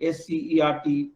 SCERT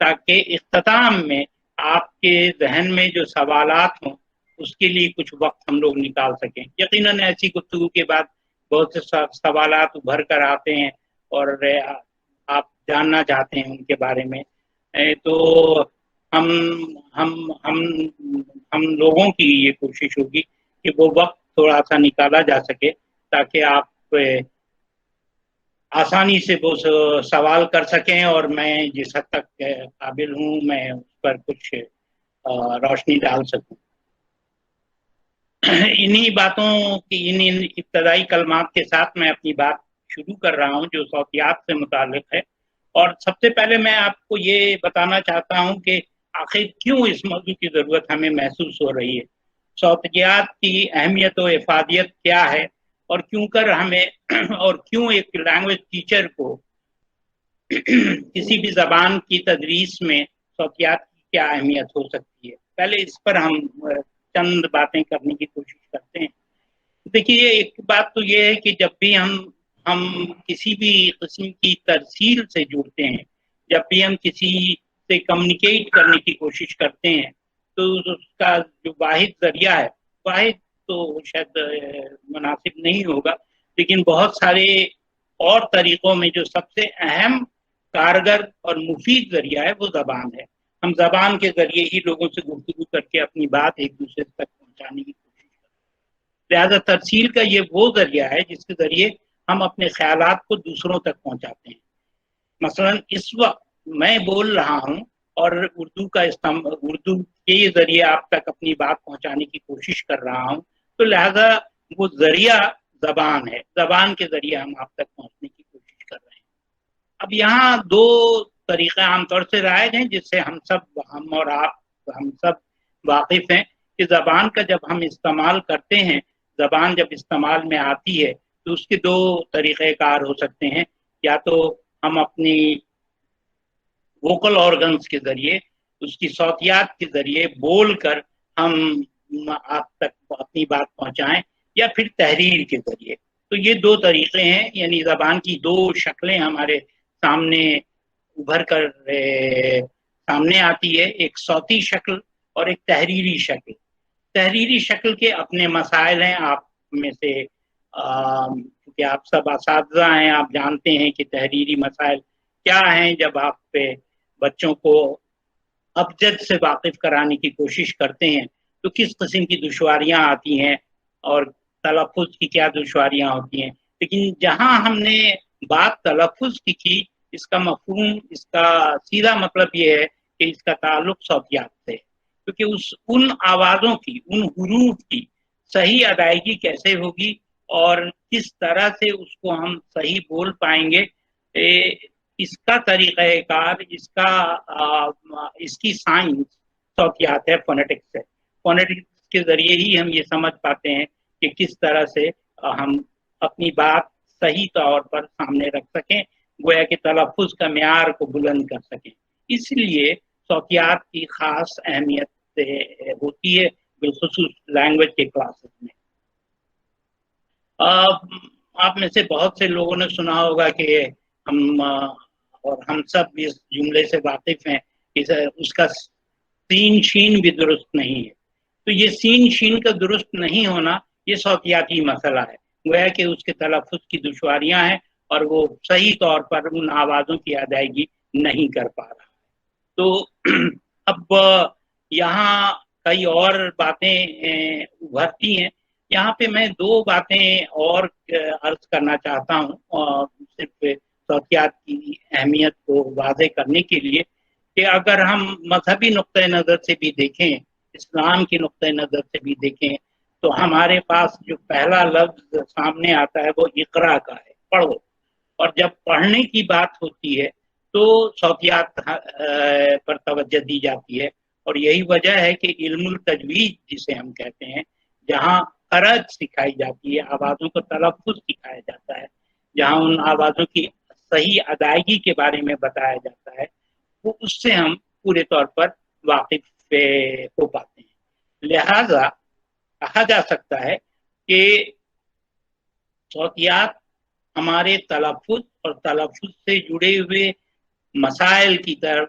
تاکہ اختتام میں آپ کے ذہن میں جو سوالات ہوں اس کے لیے کچھ وقت ہم لوگ نکال سکیں. یقیناً ایسی گفتگو کے بعد بہت سے سوالات ابھر کر آتے ہیں اور آپ جاننا چاہتے ہیں ان کے بارے میں. تو ہم ہم ہم ہم لوگوں کی یہ کوشش ہوگی کہ وہ وقت تھوڑا سا نکالا جا سکے تاکہ آپ آسانی سے وہ سوال کر سکیں اور میں جس حد تک قابل ہوں میں اس پر کچھ روشنی ڈال سکوں. انہی باتوں کی ان ابتدائی کلمات کے ساتھ میں اپنی بات شروع کر رہا ہوں جو صوتیات سے متعلق ہے. اور سب سے پہلے میں آپ کو یہ بتانا چاہتا ہوں کہ آخر کیوں اس موضوع کی ضرورت ہمیں محسوس ہو رہی ہے. صوتیات کی اہمیت و افادیت کیا ہے اور کیوں ایک لینگویج ٹیچر کو کسی بھی زبان کی تدریس میں صوتیات کی کیا اہمیت ہو سکتی ہے. پہلے اس پر ہم چند باتیں کرنے کی کوشش کرتے ہیں. دیکھیے ایک بات تو یہ ہے کہ جب بھی ہم کسی بھی قسم کی ترسیل سے جڑتے ہیں، جب بھی ہم کسی سے کمیونیکیٹ کرنے کی کوشش کرتے ہیں تو اس کا جو واحد ذریعہ ہے، واحد تو شاید مناسب نہیں ہوگا، لیکن بہت سارے اور طریقوں میں جو سب سے اہم، کارگر اور مفید ذریعہ ہے وہ زبان ہے. ہم زبان کے ذریعے ہی لوگوں سے گفتگو کر کے اپنی بات ایک دوسرے تک پہنچانے کی کوشش کرتے ہیں. لہذا ترسیل کا یہ وہ ذریعہ ہے جس کے ذریعے ہم اپنے خیالات کو دوسروں تک پہنچاتے ہیں. مثلا اس وقت میں بول رہا ہوں اور اردو کے ذریعے آپ تک اپنی بات پہنچانے کی کوشش کر رہا ہوں، تو لہذا وہ ذریعہ زبان ہے، زبان کے ذریعے ہم آپ تک پہنچنے کی کوشش کر رہے ہیں. اب یہاں دو طریقے عام طور سے رائج ہیں جس سے ہم اور آپ ہم سب واقف ہیں کہ زبان کا جب ہم استعمال کرتے ہیں، زبان جب استعمال میں آتی ہے تو اس کے دو طریقے کار ہو سکتے ہیں. یا تو ہم اپنی ووکل آرگنز کے ذریعے، اس کی صوتیات کے ذریعے بول کر ہم آپ تک اپنی بات پہنچائیں، یا پھر تحریر کے ذریعے. تو یہ دو طریقے ہیں، یعنی زبان کی دو شکلیں ہمارے سامنے ابھر کر سامنے آتی ہے، ایک صوتی شکل اور ایک تحریری شکل. تحریری شکل کے اپنے مسائل ہیں. آپ میں سے کیونکہ آپ سب اساتذہ ہیں، آپ جانتے ہیں کہ تحریری مسائل کیا ہیں. جب آپ پہ بچوں کو ابجد سے واقف کرانے کی کوشش کرتے ہیں تو کس قسم کی دشواریاں آتی ہیں اور تلفظ کی کیا دشواریاں ہوتی ہیں. لیکن جہاں ہم نے بات تلفظ کی اس کا مفہوم، اس کا سیدھا مطلب یہ ہے کہ اس کا تعلق صوتیات سے، کیونکہ ان آوازوں کی، ان حروف کی صحیح ادائیگی کیسے ہوگی اور کس طرح سے اس کو ہم صحیح بول پائیں گے، اس کا طریقہ کار، اس کی سائنس صوتیات ہے، فونیٹکس ہے. فونیٹکس کے ذریعے ہی ہم یہ سمجھ پاتے ہیں کہ کس طرح سے ہم اپنی بات صحیح طور پر سامنے رکھ سکیں، گویا کہ تلفظ کا معیار کو بلند کر سکیں. اس لیے صوتیات کی خاص اہمیت ہوتی ہے، بالخصوص لینگویج کے کلاسز میں. آپ میں سے بہت سے لوگوں نے سنا ہوگا کہ ہم سب اس جملے سے واقف ہیں کہ اس کا سین شین بھی درست نہیں ہے. تو یہ سین شین کا درست نہیں ہونا یہ صوتیاتی مسئلہ ہے، گویا کہ اس کے تلفظ کی دشواریاں ہیں اور وہ صحیح طور پر ان آوازوں کی ادائیگی نہیں کر پا رہا. تو اب یہاں کئی اور باتیں ابھرتی ہیں. یہاں پہ میں دو باتیں اور عرض کرنا چاہتا ہوں، صرف صوتیات کی اہمیت کو واضح کرنے کے لیے، کہ اگر ہم مذہبی نقطۂ نظر سے بھی دیکھیں، اسلام کے نقطۂ نظر سے بھی دیکھیں، تو ہمارے پاس جو پہلا لفظ سامنے آتا ہے وہ اقرا کا ہے، پڑھو. اور جب پڑھنے کی بات ہوتی ہے تو صوتیات پر توجہ دی جاتی ہے. اور یہی وجہ ہے کہ علم التجوید جسے ہم کہتے ہیں، جہاں خرج سکھائی جاتی ہے، آوازوں کو تلفظ سکھایا جاتا ہے، جہاں ان آوازوں کی صحیح ادائیگی کے بارے میں بتایا جاتا ہے، وہ اس سے ہم پورے طور پر واقف ہو پاتے ہیں. لہذا کہا جا سکتا ہے کہ صوتیات ہمارے تلفظ اور تلفظ سے جڑے ہوئے مسائل کی طرف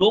2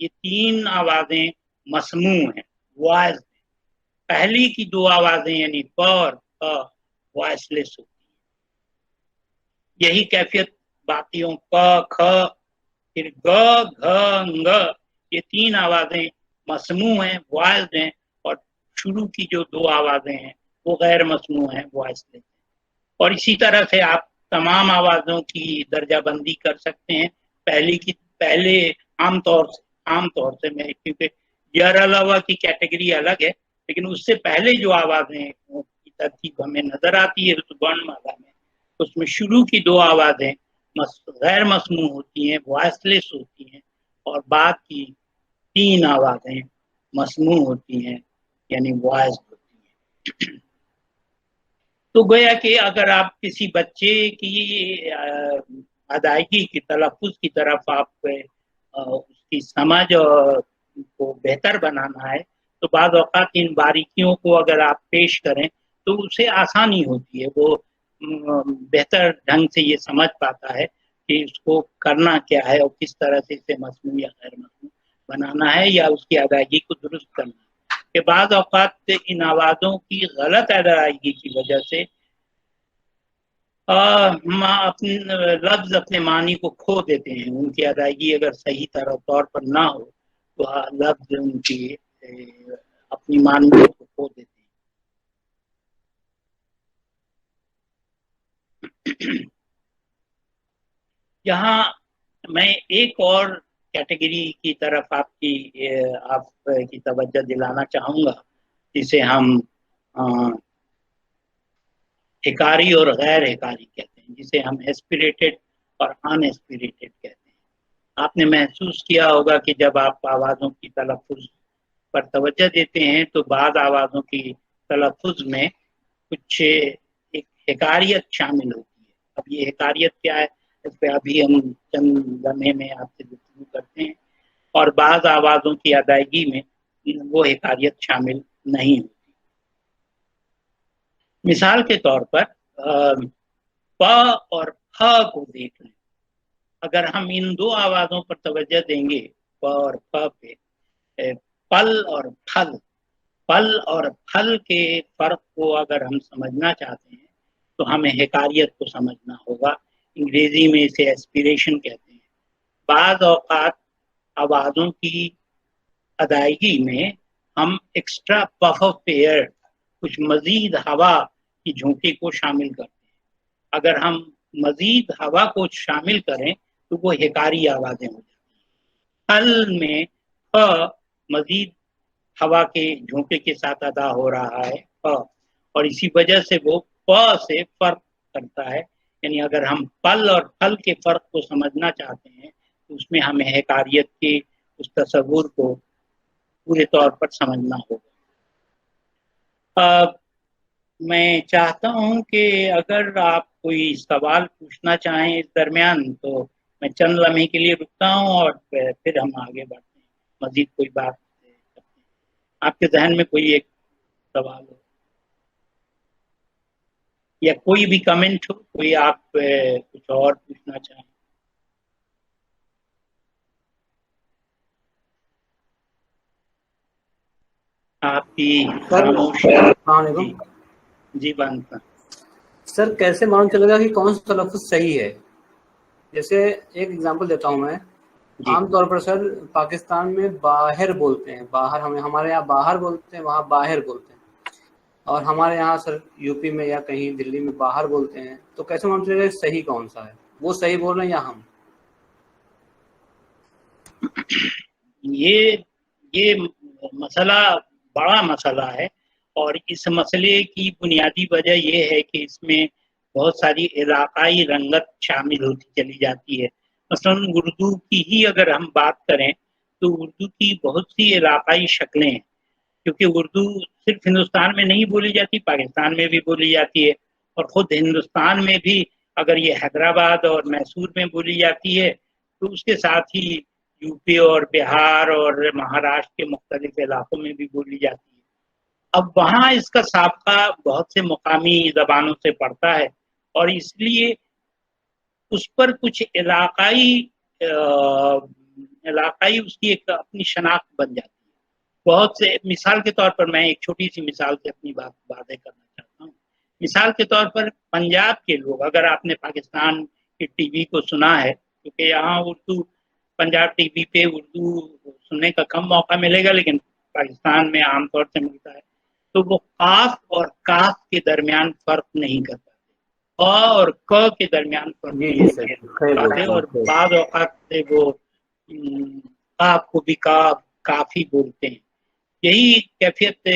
یہ 3 آوازیں مسموع ہیں، وائس۔ پہلی کی 2 آوازیں یعنی پ اور پ وائس لیس ہوتی ہیں۔ یہی کیفیت باقیوں پ، کھ، پھر گ، گھ، نگ، یہ 3 آوازیں مسموع ہیں، وائس ہیں، اور شروع کی جو 2 آوازیں ہیں وہ غیر مسموع ہیں، وائس لیس ہیں۔ اور اسی طرح سے آپ تمام آوازوں کی درجہ بندی کر سکتے ہیں۔ پہلے عام طور سے میں، کیونکہ یر علاوہ کی کیٹیگری الگ ہے، لیکن اس سے پہلے جو آوازیں کی ترتیب ہمیں نظر آتی ہے ورن مالا میں، اس میں شروع کی 2 آوازیں غیر مسموع ہوتی ہیں، وائس لیس ہوتی ہیں، اور بعد کی 3 آوازیں مسموع ہوتی ہیں یعنی وائس ہوتی ہیں۔ تو گویا کہ اگر آپ کسی بچے کی ادائیگی کی تلفظ کی طرف آپ اس کی سمجھ کو بہتر بنانا ہے تو بعض اوقات ان باریکیوں کو اگر آپ پیش کریں تو اسے آسانی ہوتی ہے، وہ بہتر ڈھنگ سے یہ سمجھ پاتا ہے کہ اس کو کرنا کیا ہے اور کس طرح سے اسے مسموع یا غیر مسموع بنانا ہے یا اس کی ادائیگی کو درست کرنا ہے۔ کہ بعض اوقات ان آوازوں کی غلط ادائیگی کی وجہ سے لفظ اپنے معنی کو کھو دیتے ہیں، ان کی ادائیگی اگر صحیح طور پر نہ ہو تو لفظ ان کی اپنی معنی کو کھو دیتے ہیں۔ یہاں میں ایک اور کیٹیگری کی طرف آپ کی توجہ دلانا چاہوں گا، جسے ہم حکاری اور غیر حکاری کہتے ہیں، جسے ہم ایسپریٹڈ اور ان ایسپریٹڈ کہتے ہیں۔ آپ نے محسوس کیا ہوگا کہ جب آپ آوازوں کی تلفظ پر توجہ دیتے ہیں تو بعض آوازوں کی تلفظ میں کچھ ایک حکاریت شامل ہوتی ہے۔ اب یہ حکاریت کیا ہے اس پہ ابھی ہم چند لمحے میں آپ سے گفتگو کرتے ہیں، اور بعض آوازوں کی ادائیگی میں وہ حکاریت شامل نہیں ہوتی۔ مثال کے طور پر پ اور پھ کو دیکھ لیں، اگر ہم ان 2 آوازوں پر توجہ دیں گے پ اور پ پہ، پل اور پھل کے فرق کو اگر ہم سمجھنا چاہتے ہیں تو ہمیں حکاریت کو سمجھنا ہوگا۔ انگریزی میں اسے ایسپریشن کہتے ہیں۔ بعض اوقات آوازوں کی ادائیگی میں ہم ایکسٹرا پف آف ایئر، کچھ مزید ہوا کی جھونکے کو شامل کرتے ہیں۔ اگر ہم مزید ہوا کو شامل کریں تو وہ حکاری آوازیں ہو جاتی ہیں۔ پھل میں مزید ہوا کے جھونکے کے ساتھ ادا ہو رہا ہے اور اسی وجہ سے وہ پ سے فرق کرتا ہے، یعنی اگر ہم پل اور پھل کے فرق کو سمجھنا چاہتے ہیں تو اس میں ہمیں حکاریت کے اس تصور کو پورے طور پر سمجھنا ہوگا۔ میں چاہتا ہوں کہ اگر آپ کوئی سوال پوچھنا چاہیں اس درمیان تو میں چند لمحے کے لیے رکتا ہوں اور پھر ہم آگے بڑھتے ہیں، مزید کوئی بات کرتے ہیں۔ آپ کے ذہن میں کوئی ایک سوال ہو یا کوئی بھی کمنٹ ہو، کوئی آپ کچھ اور پوچھنا چاہیں؟ آپ کی خاموشی۔ جی بنتا سر، کیسے معلوم چلے گا کہ کون سا تلفظ صحیح ہے؟ جیسے ایک ایگزامپل دیتا ہوں میں، عام طور پر سر پاکستان میں باہر بولتے ہیں، باہر، ہمارے یہاں باہر بولتے ہیں، وہاں باہر بولتے ہیں، اور ہمارے یہاں سر یو پی میں یا کہیں دلی میں باہر بولتے ہیں۔ تو کیسے معلوم چلے گا صحیح کون سا ہے؟ وہ صحیح بول رہے ہیں یا ہم؟ یہ مسئلہ بڑا مسئلہ ہے، اور اس مسئلے کی بنیادی وجہ یہ ہے کہ اس میں بہت ساری علاقائی رنگت شامل ہوتی چلی جاتی ہے۔ مثلا اردو کی ہی اگر ہم بات کریں تو اردو کی بہت سی علاقائی شکلیں ہیں، کیونکہ اردو صرف ہندوستان میں نہیں بولی جاتی، پاکستان میں بھی بولی جاتی ہے، اور خود ہندوستان میں بھی اگر یہ حیدرآباد اور میسور میں بولی جاتی ہے تو اس کے ساتھ ہی یو پی اور بہار اور مہاراشٹر کے مختلف علاقوں میں بھی بولی جاتی ہے۔ اب وہاں اس کا سابقہ بہت سے مقامی زبانوں سے پڑتا ہے، اور اس لیے اس پر کچھ علاقائی علاقائی اس کی ایک اپنی شناخت بن جاتی ہے. بہت سے مثال کے طور پر میں ایک چھوٹی سی مثال سے اپنی بات واضح کرنا چاہتا ہوں. مثال کے طور پر پنجاب کے لوگ، اگر آپ نے پاکستان کے ٹی وی کو سنا ہے، کیونکہ یہاں اردو پنجاب ٹی وی پہ اردو سننے کا کم موقع ملے گا، لیکن پاکستان میں عام طور سے ملتا ہے، تو وہ قاف اور کاف کے درمیان فرق نہیں کر پاتے، اور ک کے درمیان فرق نہیں کر پاتے، اور بعض اوقات سے وہ کاف کو بھی کافی بولتے ہیں. یہی کیفیت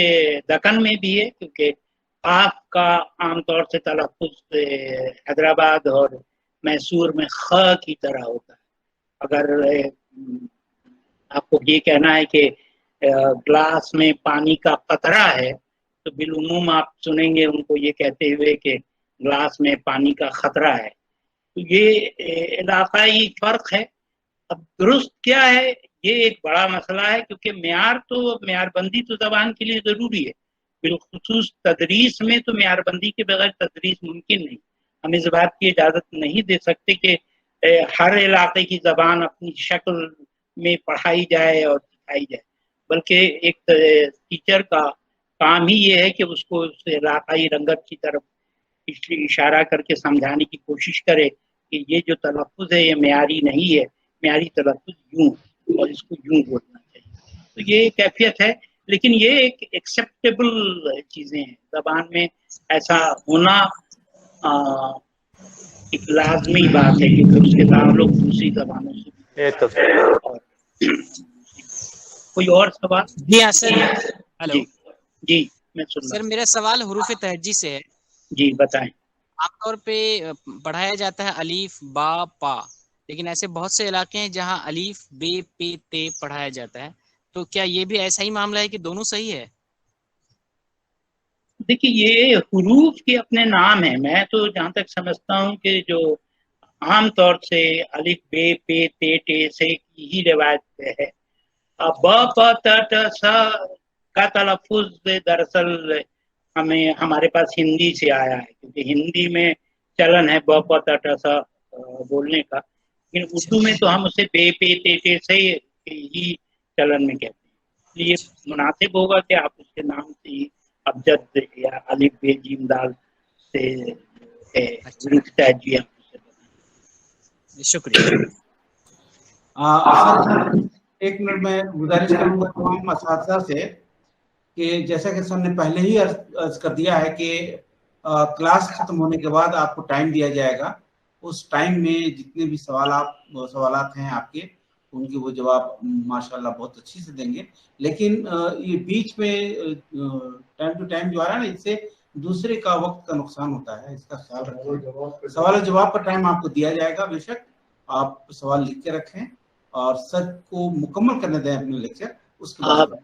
دکن میں بھی ہے، کیونکہ قاف کا عام طور سے تلفظ حیدرآباد اور میسور میں خ کی طرح ہوتا ہے. اگر آپ کو یہ کہنا ہے کہ گلاس میں پانی کا قطرہ ہے، تو بالعموم آپ سنیں گے ان کو یہ کہتے ہوئے کہ گلاس میں پانی کا خطرہ ہے. تو یہ علاقائی فرق ہے. اب درست کیا ہے، یہ ایک بڑا مسئلہ ہے، کیونکہ معیار بندی تو زبان کے لیے ضروری ہے، بالخصوص تدریس میں تو معیار بندی کے بغیر تدریس ممکن نہیں. ہم اس بات کی اجازت نہیں دے سکتے کہ ہر علاقے کی زبان اپنی شکل میں پڑھائی جائے اور سکھائی جائے، بلکہ ایک ٹیچر کا کام ہی یہ ہے کہ اس کو اس علاقائی رنگت کی طرف اشارہ کر کے سمجھانے کی کوشش کرے کہ یہ جو تلفظ ہے یہ معیاری نہیں ہے، معیاری تلفظ یوں اور اس کو یوں بولنا چاہیے. تو یہ کیفیت ہے، لیکن یہ ایک ایکسیپٹیبل چیزیں ہیں. زبان میں ایسا ہونا ایک لازمی بات ہے، کیونکہ اس کے تعلق دوسری زبانوں سے. کوئی اور سوال؟ جی ہاں سر. ہلو. جی میں سن رہا سر میرا سوال حروف تہجی سے ہے. جی بتائیں. عام طور پہ پڑھایا جاتا ہے الف با پا، لیکن ایسے بہت سے علاقے ہیں جہاں الف بے پے تے پڑھایا جاتا ہے، تو کیا یہ بھی ایسا ہی معاملہ ہے کہ دونوں صحیح ہے؟ دیکھیے یہ حروف کے اپنے نام ہیں. میں تو جہاں تک سمجھتا ہوں کہ جو عام طور سے الف بے پے تے ٹے سے ہی روایت ہے. ب پ ت ٹ س کا تلفظ دراصل ہمارے پاس ہندی سے آیا ہے، کیونکہ ہندی میں چلن ہے ب پ ت ٹ س بولنے کا، لیکن اردو میں تو ہم اسے بے پے تے ٹے سے ہی چلن میں کہتے ہیں. یہ مناسب ہوگا کہ آپ اس کے نام سے ہی ابجد یا الف بے جیم دال سے شکریہ. سر ایک منٹ میں گزارش کروں گا تمام اساتذہ سے کہ جیسا کہ سر نے پہلے ہی عرض کر دیا ہے کہ کلاس ختم ہونے کے بعد آپ کو ٹائم دیا جائے گا. اس ٹائم میں جتنے بھی سوالات ہیں آپ کے، ان کے وہ جواب ماشاءاللہ بہت اچھی سے دیں گے. لیکن یہ بیچ میں ٹائم ٹو ٹائم جو آ رہا ہے نا، اس سے دوسرے کا وقت کا نقصان ہوتا ہے. اس کا خیال رکھیں. سوال و جواب کا ٹائم آپ کو دیا جائے گا. بے شک آپ سوال لکھ کے رکھیں اور سر کو مکمل کرنے دیں اپنے لیکچر. اس کے بعد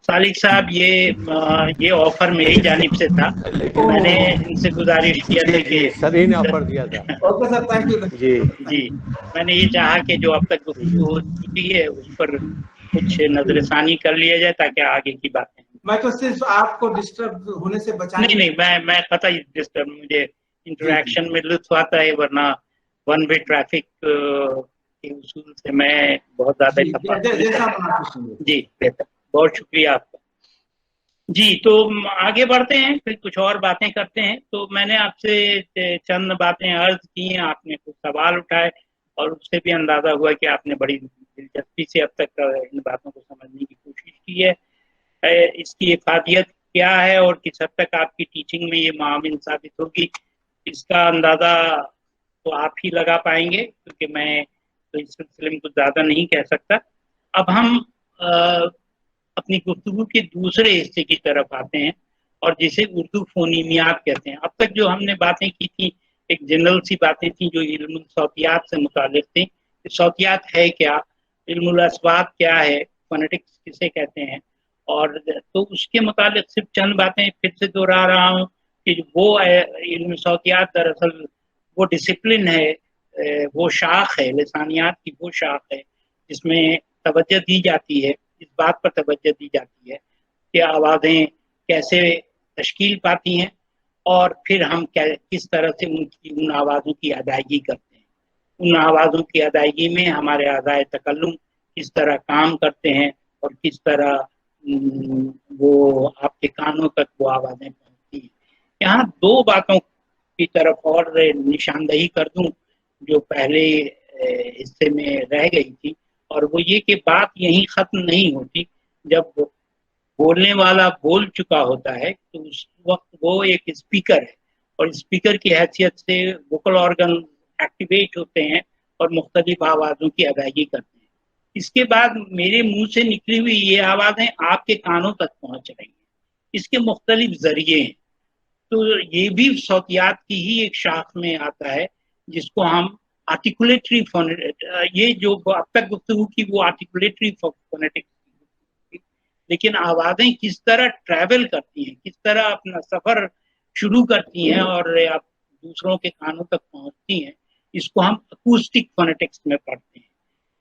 صالح صاحب یہ آفر میری جانب سے تھا. میں نے ان سے گزارش کیا تھا کہ سر ہی نے آفر دیا تھا. Okay sir, thank you. جی میں نے یہ چاہا کہ جو اب تک گفتگو ہو چکی ہے اس پر کچھ نظر ثانی کر لیا جائے تاکہ آگے کی باتیں. میں تو صرف آپ کو ڈسٹرب ہونے سے بچانے. نہیں میں قطعی ڈسٹرب، مجھے انٹریکشن میں لطف آتا ہے، ورنہ ون وے ٹریفک کے اصول سے میں بہت زیادہ. جی بہتر، بہت شکریہ آپ کا. جی تو آگے بڑھتے ہیں، پھر کچھ اور باتیں کرتے ہیں. تو میں نے آپ سے چند باتیں عرض کی ہیں، آپ نے کچھ سوال اٹھائے اور اس سے بھی اندازہ ہوا کہ آپ نے بڑی دلچسپی سے اب تک ان باتوں کو سمجھنے کی کوشش کی ہے. اس کی افادیت کیا ہے اور کس حد تک آپ کی ٹیچنگ میں یہ معاون ثابت ہوگی، اس کا اندازہ تو آپ ہی لگا پائیں گے، کیونکہ میں تو اس سلسلے میں کچھ زیادہ نہیں کہہ سکتا. اب ہم اپنی گفتگو کے دوسرے حصے کی طرف آتے ہیں، اور جسے اردو فونیمیات کہتے ہیں. اب تک جو ہم نے باتیں کی تھیں ایک جنرل سی باتیں تھیں جو علم الصوتیات سے متعلق تھیں. صوتیات ہے کیا، علم الاصوات کیا ہے، فونیٹکس کسے کہتے ہیں، اور تو اس کے متعلق صرف چند باتیں پھر سے دہرا رہا ہوں کہ وہ علم صوتیات دراصل وہ ڈسپلن ہے، وہ شاخ ہے، لسانیات کی وہ شاخ ہے جس میں توجہ دی جاتی ہے، اس بات پر توجہ دی جاتی ہے کہ آوازیں کیسے تشکیل پاتی ہیں اور پھر ہم کس طرح سے ان آوازوں کی ادائیگی کرتے ہیں. ان آوازوں کی ادائیگی میں ہمارے اعضائے تکلم کس طرح کام کرتے ہیں اور کس طرح وہ آپ کے کانوں تک وہ آوازیں پہنچتی ہیں. یہاں دو باتوں کی طرف اور نشاندہی کر دوں جو پہلے حصے میں رہ گئی تھی، اور وہ یہ کہ بات یہیں ختم نہیں ہوتی. جب بولنے والا بول چکا ہوتا ہے تو اس وقت وہ ایک اسپیکر ہے، اور اسپیکر کی حیثیت سے ووکل آرگن ایکٹیویٹ ہوتے ہیں اور مختلف آوازوں کی ادائیگی کرتے ہیں. اس کے بعد میرے منہ سے نکلی ہوئی یہ آوازیں آپ کے کانوں تک پہنچ رہی ہیں. اس کے مختلف ذریعے ہیں. تو یہ بھی صوتیات کی ہی ایک شاخ میں آتا ہے جس کو ہم آرٹیکولیٹری یہ جو اب تک گفتگو کی وہ آرٹیکولیٹری فونیٹکس، لیکن آوازیں کس طرح ٹریول کرتی ہیں، کس طرح اپنا سفر شروع کرتی ہیں اور آپ دوسروں کے کانوں تک پہنچتی ہیں، اس کو ہم اکوسٹک فونیٹکس میں پڑھتے ہیں.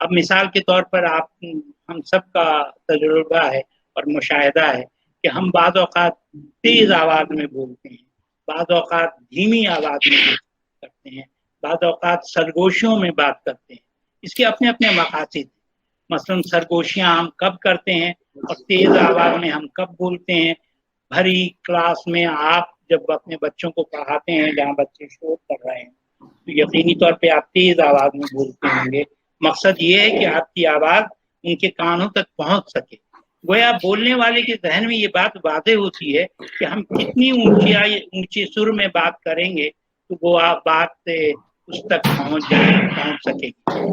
اب مثال کے طور پر ہم سب کا تجربہ ہے اور مشاہدہ ہے کہ ہم بعض اوقات تیز آواز میں بولتے ہیں، بعض اوقات دھیمی آواز میں کرتے ہیں، بعض اوقات سرگوشیوں میں بات کرتے ہیں. اس کے اپنے اپنے مقاصد ہیں. مثلا سرگوشیاں ہم کب کرتے ہیں اور تیز آواز میں ہم کب بولتے ہیں. بھری کلاس میں آپ جب اپنے بچوں کو پڑھاتے ہیں جہاں بچے شور کر رہے ہیں تو یقینی طور پہ آپ تیز آواز میں بولتے ہوں گے. مقصد یہ ہے کہ آپ کی آواز ان کے کانوں تک پہنچ سکے. گویا بولنے والے کے ذہن میں یہ بات واضح ہوتی ہے کہ ہم کتنی اونچی سر میں بات کریں گے تو وہ بات اس تک پہنچ سکے گی.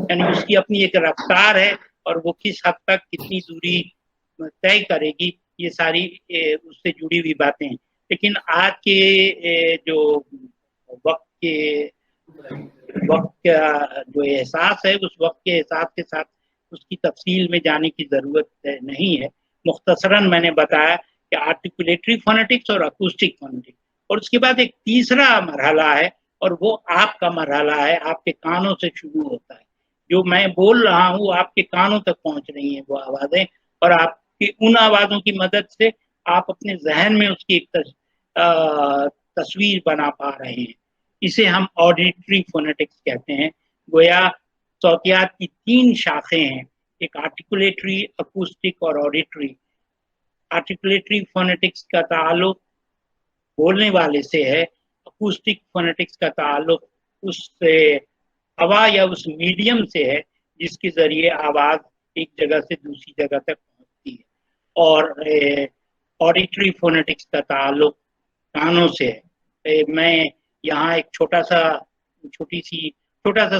یعنی اس کی اپنی ایک رفتار ہے اور وہ کس حد تک کتنی دوری طے کرے گی، یہ ساری اس سے جڑی ہوئی باتیں ہیں. لیکن آج کے جو وقت کا جو احساس ہے، اس وقت کے احساس کے ساتھ اس کی تفصیل میں جانے کی ضرورت نہیں ہے. مختصراً میں نے بتایا کہ آرٹیکولیٹری فونیٹکس اور اکوسٹک فونیٹکس، اور اس کے بعد ایک تیسرا مرحلہ ہے اور وہ آپ کا مرحلہ ہے. آپ کے کانوں سے شروع ہوتا ہے. جو میں بول رہا ہوں آپ کے کانوں تک پہنچ رہی ہیں وہ آوازیں، اور آپ کی ان آوازوں کی مدد سے آپ اپنے ذہن میں اس کی ایک تصویر بنا پا رہے ہیں. اسے ہم آڈیٹری فونیٹکس کہتے ہیں. گویا صوتیات کی 3 شاخیں ہیں، ایک آرٹیکولیٹری، اکوسٹک اور آڈیٹری. آرٹیکولیٹری فونیٹکس کا تعلق بولنے والے سے ہے، اکوسٹک فونیٹکس کا تعلق اس سے ہوا یا اس میڈیم سے ہے جس کے ذریعے آواز ایک جگہ سے دوسری جگہ تک پہنچتی ہے، اور آڈیٹری فونیٹکس کا تعلق کانوں سے ہے. میں یہاں ایک چھوٹا سا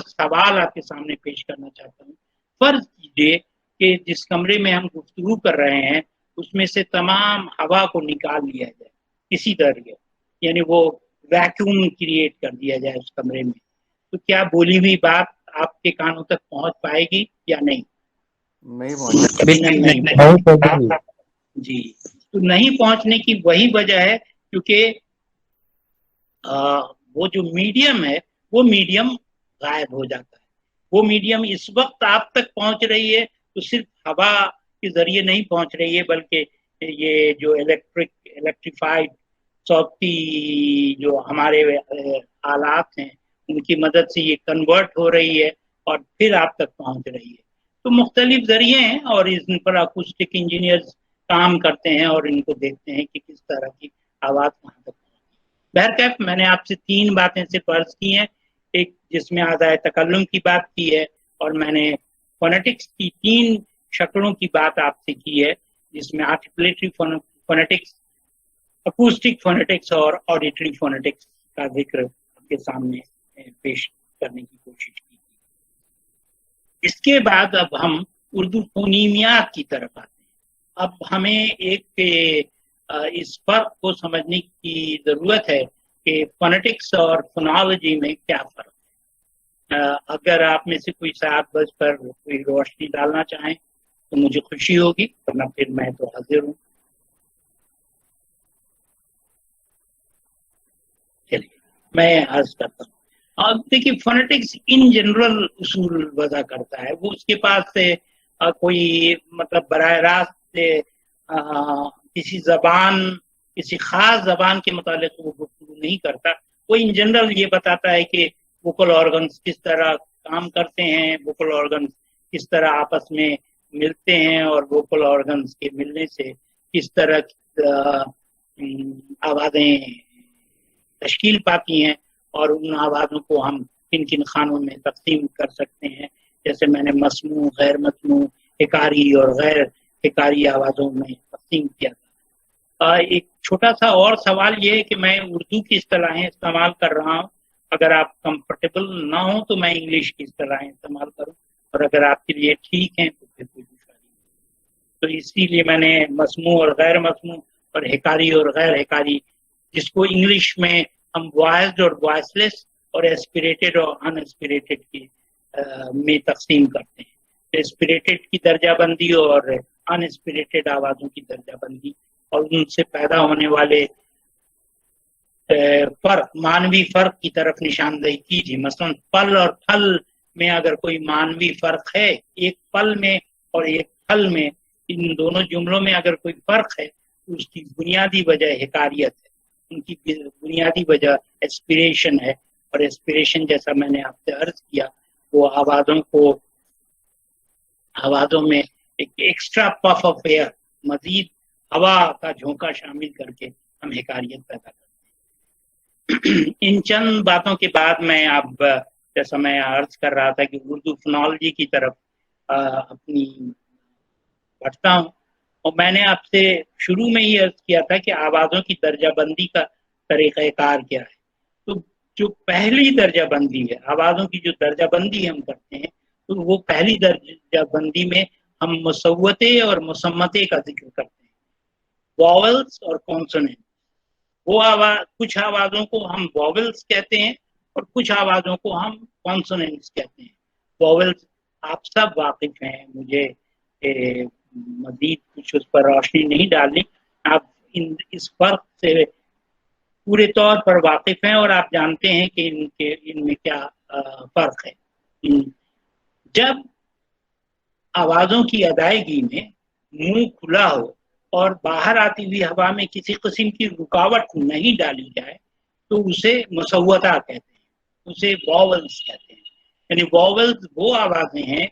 سوال آپ کے سامنے پیش کرنا چاہتا ہوں. فرض کیجئے کہ جس کمرے میں ہم گفتگو کر رہے ہیں اس میں سے تمام ہوا کو نکال لیا جائے کسی ذریعے، یعنی وہ ویکیوم کریٹ کر دیا جائے اس کمرے میں، تو کیا بولی ہوئی بات آپ کے کانوں تک پہنچ پائے گی یا نہیں؟ جی، تو نہیں پہنچنے کی وہی وجہ ہے کیونکہ وہ جو میڈیم ہے وہ میڈیم غائب ہو جاتا ہے. وہ میڈیم اس وقت آپ تک پہنچ رہی ہے تو صرف ہوا کے ذریعے نہیں پہنچ رہی ہے، بلکہ یہ جو الیکٹریفائڈ صوتی جو ہمارے آلات ہیں ان کی مدد سے یہ کنورٹ ہو رہی ہے اور پھر آپ تک پہنچ رہی ہے. تو مختلف ذریعے ہیں اور ان پر اکوسٹک انجینئرز کام کرتے ہیں اور ان کو دیکھتے ہیں کہ کس طرح کی آواز کہاں تک. بہرکیف میں نے آپ سے 3 باتیں صرف عرض کی ہیں، ایک جس میں ادائے تکلم کی بات کی ہے، اور میں نے فونیٹکس کی 3 شکلوں کی بات آپ سے کی ہے جس میں آرٹیکولیٹری فونیٹکس، اکوسٹک فونیٹکس اور آڈیٹری فونیٹکس کا ذکر آپ کے سامنے پیش کرنے کی کوشش کی. اس کے بعد اب ہم اردو فونیمیات کی طرف آتے ہیں. اب ہمیں ایک اس فرق کو سمجھنے کی ضرورت ہے کہ فونیٹکس اور فونالوجی میں کیا فرق ہے. اگر آپ میں سے کوئی صاحب بس پر کوئی روشنی ڈالنا چاہیں تو مجھے خوشی ہوگی، ورنہ پھر میں تو حاضر ہوں. چلیے میں عرض کرتا ہوں. اب دیکھیے فونیٹکس ان جنرل اصول وضع کرتا ہے. وہ اس کے پاس سے کوئی مطلب براہ راست کسی خاص زبان کے متعلق وہ گفتگو نہیں کرتا. وہ ان جنرل یہ بتاتا ہے کہ ووکل آرگنز کس طرح کام کرتے ہیں، ووکل آرگنز کس طرح آپس میں ملتے ہیں اور ووکل آرگنز کے ملنے سے کس طرح آوازیں تشکیل پاتی ہیں اور ان آوازوں کو ہم کن کن خانوں میں تقسیم کر سکتے ہیں، جیسے میں نے مسموع، غیر مسموع، حکاری اور غیر حکاری آوازوں میں تقسیم کیا تھا۔ ایک چھوٹا سا اور سوال یہ ہے کہ میں اردو کی اصطلاحیں استعمال کر رہا ہوں، اگر آپ کمفرٹیبل نہ ہوں تو میں انگلش کی اصطلاحیں استعمال کروں، اور اگر آپ کے لیے ٹھیک ہیں تو پھر کوئی دشواری نہیں۔ تو اسی لیے میں نے مسموع اور غیر مسموع اور حکاری اور غیر حکاری، جس کو انگلش میں ہم وائسڈ اور وائس لیس اور ایسپریٹڈ اور ان ایسپریٹڈ کی میں تقسیم کرتے ہیں۔ ایسپریٹڈ کی درجہ بندی اور ان ایسپریٹڈ آوازوں کی درجہ بندی اور ان سے پیدا ہونے والے فرق، مانوی فرق کی طرف نشاندہی کیجیے۔ مثلا پل اور پھل میں اگر کوئی مانوی فرق ہے، ایک پل میں اور ایک پھل میں، ان دونوں جملوں میں اگر کوئی فرق ہے تو اس کی بنیادی وجہ حکاریت ہے، ان کی بنیادی وجہ ایسپریشن ہے، اور ایسپریشن جیسا میں نے آپ سے عرض کیا وہ آوازوں میں ایک ایکسٹرا پف آف ایئر، مزید ہوا کا جھونکا شامل کر کے ہم حکاریت پیدا کرتے ہیں۔ ان چند باتوں کے بعد میں اب جیسا میں عرض کر رہا تھا کہ اردو فنالوجی کی طرف اپنی بڑھتا ہوں، اور میں نے آپ سے شروع میں ہی عرض کیا تھا کہ آوازوں کی درجہ بندی کا طریقہ کار کیا ہے۔ تو جو پہلی درجہ بندی ہے، آوازوں کی جو درجہ بندی ہم کرتے ہیں، تو وہ پہلی درجہ بندی میں ہم مصوتے اور مصمتے کا ذکر کرتے ہیں، واولز اور کانسوننٹ۔ وہ کچھ آوازوں کو ہم واولز کہتے ہیں اور کچھ آوازوں کو ہم کانسوننٹس کہتے ہیں۔ واولز آپ سب واقف ہیں، مجھے مزید کچھ اس پر روشنی نہیں ڈالنی، آپ اس فرق سے پورے طور پر واقف ہیں اور آپ جانتے ہیں کہ ان میں کیا فرق ہے۔ جب آوازوں کی ادائیگی میں منہ کھلا ہو اور باہر آتی ہوئی ہوا میں کسی قسم کی رکاوٹ نہیں ڈالی جائے تو اسے مصوتہ کہتے ہیں، اسے واولز کہتے ہیں۔ یعنی واولز وہ آوازیں ہیں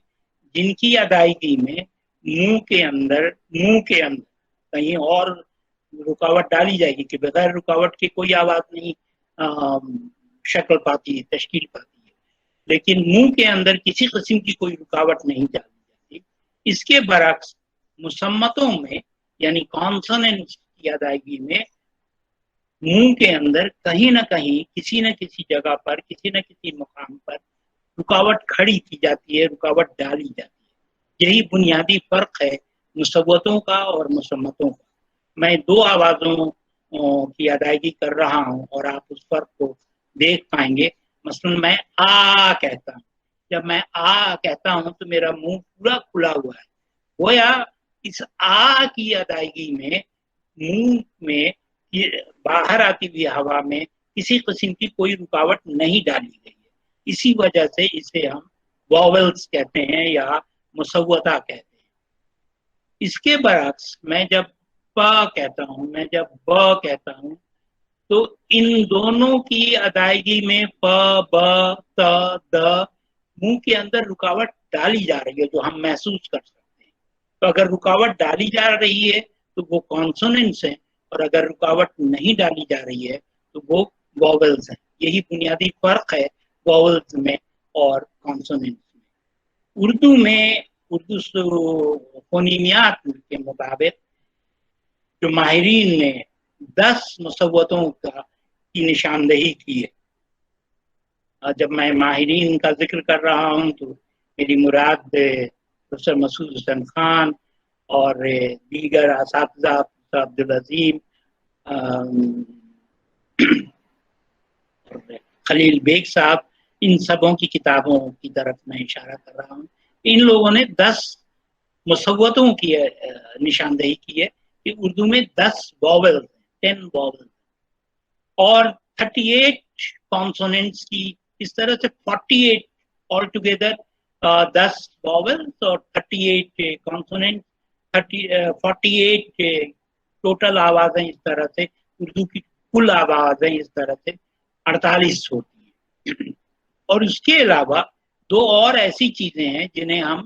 جن کی ادائیگی میں منہ کے اندر کہیں اور رکاوٹ ڈالی جائے گی کہ بغیر رکاوٹ کے کوئی آواز نہیں شکل پاتی ہے، تشکیل پاتی ہے، لیکن منہ کے اندر کسی قسم کی کوئی رکاوٹ نہیں ڈالی جاتی۔ اس کے برعکس مصمتوں میں یعنی کانسوننٹس کی ادائیگی میں منہ کے اندر کہیں نہ کہیں کسی نہ کسی جگہ پر کسی نہ کسی مقام پر رکاوٹ کھڑی کی جاتی ہے، رکاوٹ ڈالی جاتی ہے۔ یہی بنیادی فرق ہے مصوتوں کا اور مصمتوں کا۔ میں دو آوازوں کی ادائیگی کر رہا ہوں اور آپ اس فرق کو دیکھ پائیں گے۔ مثلا میں آ کہتا ہوں، جب میں آ کہتا ہوں تو میرا منہ پورا کھلا ہوا ہے، گویا اس آ کی ادائیگی میں منہ میں باہر آتی ہوئی ہوا میں کسی قسم کی کوئی رکاوٹ نہیں ڈالی گئی ہے، اسی وجہ سے اسے ہم واولز کہتے ہیں یا مصوتہ کہتے ہیں۔ اس کے برعکس میں جب پا کہتا ہوں، میں جب ب کہتا ہوں، تو ان دونوں کی ادائیگی میں پ ب ت د منہ کے اندر رکاوٹ ڈالی جا رہی ہے جو ہم محسوس کر سکتے ہیں۔ تو اگر رکاوٹ ڈالی جا رہی ہے تو وہ کانسوننٹس ہیں، اور اگر رکاوٹ نہیں ڈالی جا رہی ہے تو وہ واولز ہیں۔ یہی بنیادی فرق ہے واولز میں اور کانسوننٹس میں۔ اردو فونیمیات کے مطابق جو ماہرین نے 10 مصوتوں کی نشاندہی کی ہے۔ جب میں ماہرین کا ذکر کر رہا ہوں تو میری مراد پروفیسر مسعود حسین خان اور دیگر اساتذہ عبدالعظیم خلیل بیگ صاحب، ان سبوں کی کتابوں کی طرف میں اشارہ کر رہا ہوں۔ ان لوگوں نے 10 مصوتوں کی نشاندہی کی ہے کہ اردو میں 10 واولز ہیں، 10 واولز اور 38 کانسوننٹس کی، اس طرح سے 48 آل ٹوگیدر 10 واولز اور 38 کانسوننٹ، 48 ٹوٹل آوازیں، اس طرح سے اردو کی کل آوازیں اس طرح سے 48 ہوتی ہیں۔ اور اس کے علاوہ 2 اور ایسی چیزیں ہیں جنہیں ہم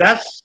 10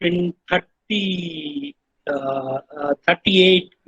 38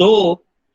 2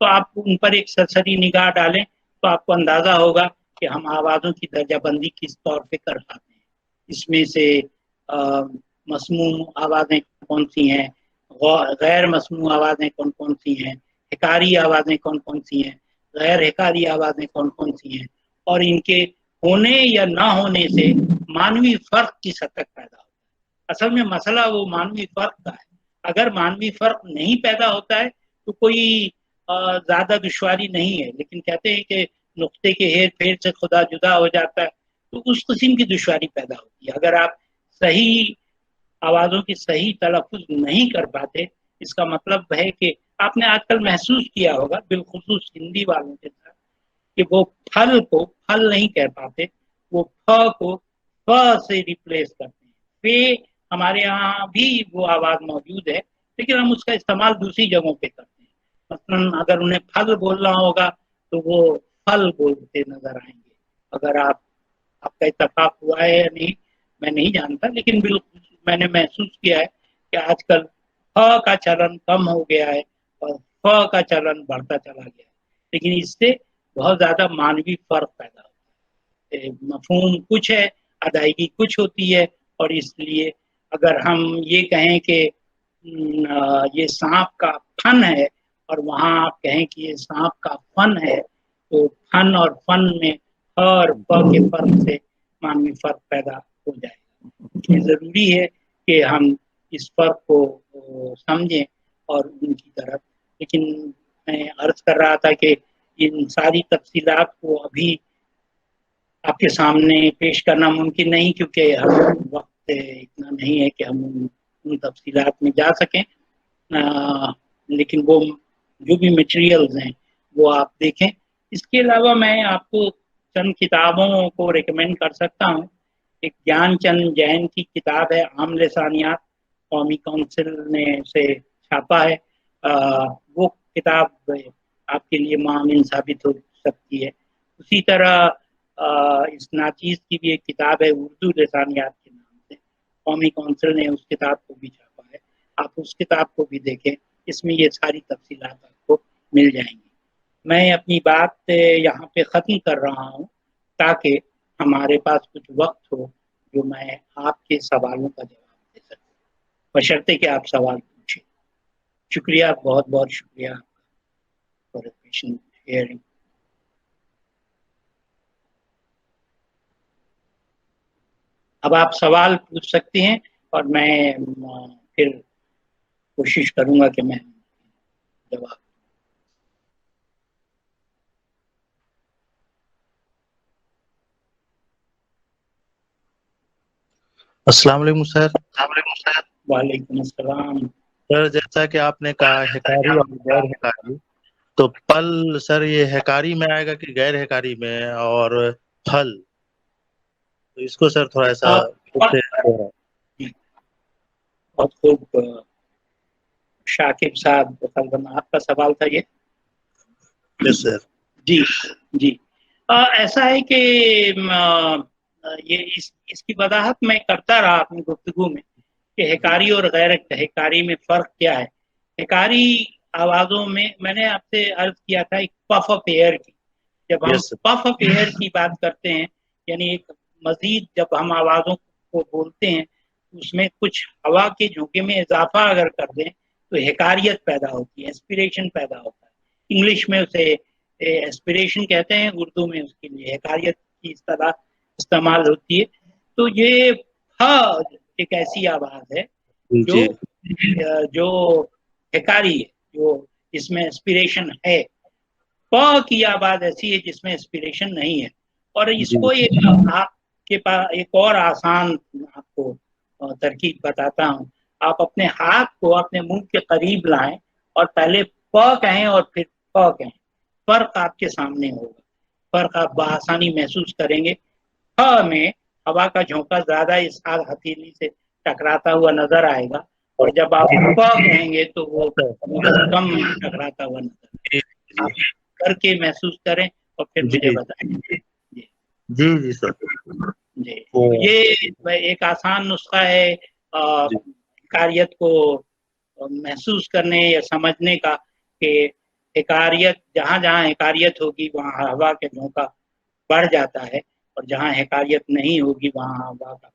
تو آپ ان پر ایک سرسری نگاہ ڈالیں تو آپ کو اندازہ ہوگا کہ ہم آوازوں کی درجہ بندی کس طور پہ کر پاتے ہیں. اس میں سے مسموع آوازیں کون سی ہیں, غیر مسموع آوازیں کون کون سی ہیں, حکاری آوازیں کون کون سی ہیں, غیر حکاری آوازیں کون کون سی ہیں, اور ان کے ہونے یا نہ ہونے سے مانوی فرق کس حد تک پیدا ہوتا ہے. اصل میں مسئلہ وہ مانوی فرق کا ہے. اگر مانوی فرق نہیں پیدا ہوتا ہے تو کوئی زیادہ دشواری نہیں ہے, لیکن کہتے ہیں کہ نقطے کے ہیر پھیر سے خدا جدا ہو جاتا ہے, تو اس قسم کی دشواری پیدا ہوتی ہے. اگر آپ صحیح آوازوں کی صحیح تلفظ نہیں کر پاتے, اس کا مطلب ہے کہ آپ نے آج کل محسوس کیا ہوگا بالخصوص ہندی والوں کے ساتھ کہ وہ پھل کو پھل نہیں کہہ پاتے, وہ ف کو ف سے ریپلیس کرتے ہیں. پہ ہمارے یہاں بھی وہ آواز موجود ہے, لیکن ہم اس کا استعمال دوسری جگہوں پہ کرتے ہیں. مثلا اگر انہیں پھل بولنا ہوگا تو وہ پھل بولتے نظر آئیں گے. اگر آپ کا اتفاق ہوا ہے یا نہیں میں نہیں جانتا, لیکن بالکل میں نے محسوس کیا ہے کہ آج کل ف کا چلن کم ہو گیا ہے اور ف کا چلن بڑھتا چلا گیا ہے. لیکن اس سے بہت زیادہ مانوی فرق پیدا ہوتا ہے. مفہوم کچھ ہے, ادائیگی کچھ ہوتی ہے, اور اس لیے اگر ہم یہ کہیں کہ یہ سانپ کا فن ہے اور وہاں آپ کہیں کہ یہ سانپ کا فن ہے, تو فن اور فن میں اور ف کے فرق سے مانوی فرق پیدا ہو جائے گا. یہ ضروری ہے کہ ہم اس فرق کو سمجھیں اور ان کی طرف. لیکن میں عرض کر رہا تھا کہ ان ساری تفصیلات کو ابھی آپ کے سامنے پیش کرنا ممکن نہیں, کیونکہ ہم وقت اتنا نہیں ہے کہ ہم ان تفصیلات میں جا سکیں. لیکن وہ جو بھی مٹیریلز ہیں وہ آپ دیکھیں. اس کے علاوہ میں آپ کو چند کتابوں کو ریکمینڈ کر سکتا ہوں. ایک گیان چند جین کی کتاب ہے عام لسانیات, قومی کونسل نے اسے چھاپا ہے. وہ کتاب آپ کے لیے معاون ثابت ہو سکتی ہے. اسی طرح اس ناچیز کی بھی ایک کتاب ہے اردو لسانیات کے نام سے, قومی کونسل نے اس کتاب کو بھی چھاپا ہے. آپ اس کتاب کو بھی دیکھیں, اس میں یہ ساری تفصیلات آپ کو مل جائیں گی. میں اپنی بات یہاں پہ ختم کر رہا ہوں تاکہ ہمارے پاس کچھ وقت ہو جو میں آپ کے سوالوں کا جواب دے سکوں, بشرطے کہ آپ سوال پوچھیں. شکریہ, بہت بہت شکریہ فار پیشنٹ ہیئرنگ. اب آپ سوال پوچھ سکتے ہیں اور میں پھر کوشش کروں گا کہ میں جواب. السلام علیکم سر. وعلیکم السلام. سر جیسا کہ آپ نے کہا حکاری اور غیر حکاری, تو پل سر یہ حکاری میں آئے گا کہ غیر حکاری میں, اور پھل تو اس کو سر تھوڑا سا بہت خوب شاکب صاحب, آپ کا سوال تھا یہ. یس سر. جی جی, ایسا ہے کہ یہ اس کی وضاحت میں کرتا رہا اپنی گفتگو میں کہ حکاری اور غیر حکاری میں فرق کیا ہے. حکاری آوازوں میں نے آپ سے عرض کیا تھا ایک پف آف ایئر کی. جب ہم پف آف ایئر کی بات کرتے ہیں, یعنی ایک مزید جب ہم آوازوں کو بولتے ہیں اس میں کچھ ہوا کے جھونکے میں اضافہ اگر کر دیں تو حکاریت پیدا ہوتی ہے, انسپریشن پیدا ہوتا ہے. انگلش میں اسے انسپریشن کہتے ہیں, اردو میں اس کے لیے حکاریت کی اصطلاح استعمال ہوتی ہے. تو یہ ایک ایسی آواز ہے جو حکاری ہے, جو جس میں انسپریشن ہے. پ کی آواز ایسی ہے جس میں انسپریشن نہیں ہے. اور اس کو آپ کے پاس ایک اور آسان آپ کو ترکیب بتاتا ہوں. آپ اپنے ہاتھ کو اپنے منہ کے قریب لائیں اور پہلے پ کہیں اور پھر پ کہیں. فرق آپ کے سامنے ہوگا, فرق آپ بآسانی محسوس کریں گے. پ میں ہوا کا جھونکا زیادہ اس ہتھیلی سے ٹکراتا ہوا نظر آئے گا, اور جب آپ پ کہیں گے تو وہ کم ٹکراتا ہوا نظر آئے گا. آپ کر کے محسوس کریں اور پھر مجھے بتائیں. جی جی سر. جی, یہ ایک آسان نسخہ ہے حکاریت کو محسوس کرنے یا سمجھنے کا, کہ حکاریت جہاں جہاں حکاریت ہوگی وہاں ہوا کے جھونکا بڑھ جاتا ہے، اور جہاں حکاریت نہیں ہوگی وہاں ہوا کا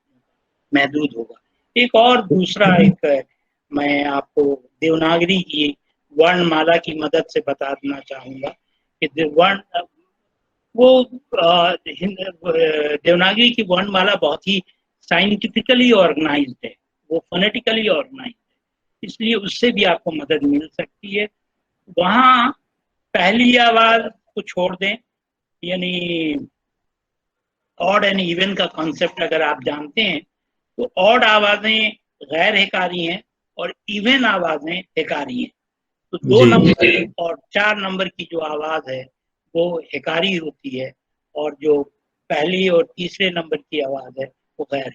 محدود ہوگا۔ ایک اور دوسرا ایک میں آپ کو دیوناگری کی ورن مالا کی مدد سے بتا دینا چاہوں گا کہ وہ دیوناگری کی ورن مالا بہت ہی سائنٹیفکلی آرگنائزڈ ہے، وہ فونیٹیکلی آرگنائزڈ ہے، اس لیے اس سے بھی آپ کو مدد مل سکتی ہے۔ وہاں پہلی آواز کو چھوڑ دیں، یعنی آڈ اینڈ ایون کا کانسیپٹ اگر آپ جانتے ہیں تو آڈ آوازیں غیر حکاری ہیں اور ایون آوازیں حکاری ہیں، تو 2 نمبر اور 4 نمبر کی جو آواز ہے وہ حکاری ہوتی ہے، اور جو پہلی اور تیسرے نمبر کی آواز ہے وہ غیر